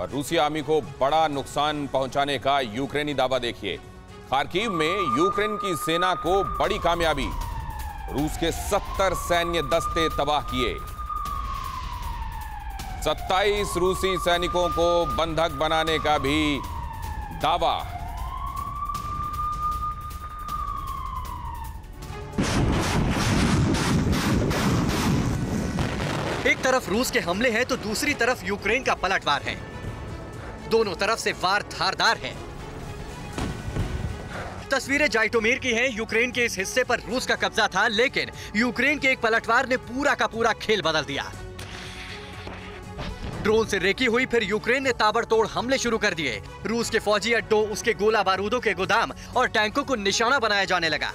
और रूसी आर्मी को बड़ा नुकसान पहुंचाने का यूक्रेनी दावा देखिए। खार्किव में यूक्रेन की सेना को बड़ी कामयाबी, रूस के 70 सैन्य दस्ते तबाह किए। 27 रूसी सैनिकों को बंधक बनाने का भी दावा। एक तरफ रूस के हमले हैं तो दूसरी तरफ यूक्रेन का पलटवार है। दोनों तरफ से वार धारदार है। तस्वीरें जाइटोमिर की हैं। यूक्रेन के इस हिस्से पर रूस का कब्जा था, लेकिन यूक्रेन के एक पलटवार ने पूरा का पूरा खेल बदल दिया। ड्रोन से रेकी हुई, फिर यूक्रेन ने ताबड़तोड़ हमले शुरू कर दिए। रूस के फौजी अड्डों, उसके गोला बारूदों के गोदाम और टैंकों को निशाना बनाया जाने लगा।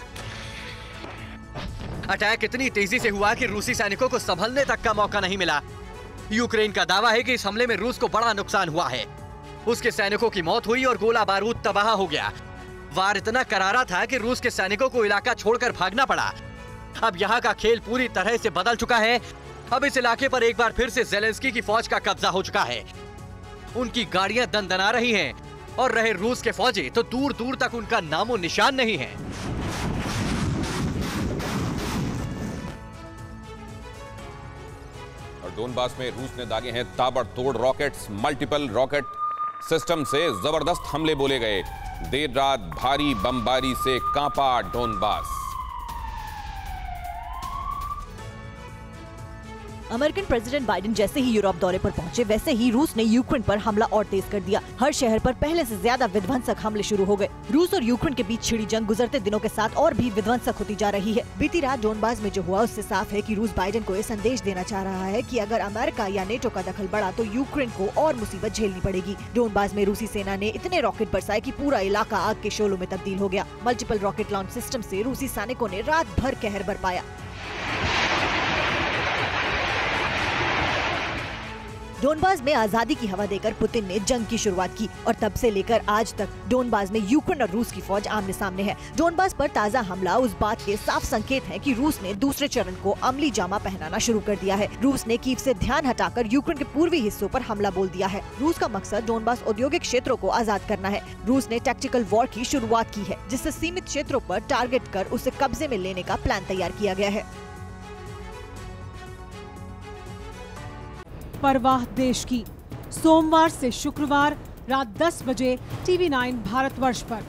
अटैक इतनी तेजी से हुआ कि रूसी सैनिकों को संभलने तक का मौका नहीं मिला। यूक्रेन का दावा है कि इस हमले में रूस को बड़ा नुकसान हुआ है। उसके सैनिकों की मौत हुई और गोला बारूद तबाह हो गया। वार इतना करारा था कि रूस के सैनिकों को इलाका छोड़कर भागना पड़ा। अब यहाँ का खेल पूरी तरह से बदल चुका है। अब इस इलाके पर एक बार फिर से ज़ेलेंस्की की फौज का कब्जा हो चुका है। उनकी गाड़ियां दंदना रही हैं और रहे रूस के फौजी तो दूर दूर तक उनका नामो निशान नहीं है। डोनबास में रूस ने दागे हैं ताबड़तोड़ रॉकेट्स। मल्टीपल रॉकेट सिस्टम से जबरदस्त हमले बोले गए। देर रात भारी बमबारी से कांपा डोनबास। अमेरिकन प्रेसिडेंट बाइडेन जैसे ही यूरोप दौरे पर पहुंचे, वैसे ही रूस ने यूक्रेन पर हमला और तेज कर दिया। हर शहर पर पहले से ज्यादा विध्वंसक हमले शुरू हो गए। रूस और यूक्रेन के बीच छिड़ी जंग गुजरते दिनों के साथ और भी विध्वंसक होती जा रही है। बीती रात डोनबास में जो हुआ उससे साफ है कि रूस बाइडेन को ये संदेश देना चाह रहा है कि अगर अमेरिका या नेटो का दखल बढ़ा तो यूक्रेन को और मुसीबत झेलनी पड़ेगी। डोनबास में रूसी सेना ने इतने रॉकेट बरसाए कि पूरा इलाका आग के शोलों में तब्दील हो गया। मल्टीपल रॉकेट लॉन्च सिस्टम से रूसी सैनिकों ने रात भर कहर बरपाया। डोनबास में आजादी की हवा देकर पुतिन ने जंग की शुरुआत की और तब से लेकर आज तक डोनबास में यूक्रेन और रूस की फौज आमने सामने है। डोनबास पर ताज़ा हमला उस बात के साफ संकेत है कि रूस ने दूसरे चरण को अमली जामा पहनाना शुरू कर दिया है। रूस ने कीव से ध्यान हटाकर यूक्रेन के पूर्वी हिस्सों पर हमला बोल दिया है। रूस का मकसद डोनबास औद्योगिक क्षेत्रों को आजाद करना है। रूस ने टैक्टिकल वॉर की शुरुआत की है, जिससे सीमित क्षेत्रों पर टारगेट कर उसे कब्जे में लेने का प्लान तैयार किया गया है। परवाह देश की, सोमवार से शुक्रवार रात 10 बजे TV9 भारतवर्ष पर।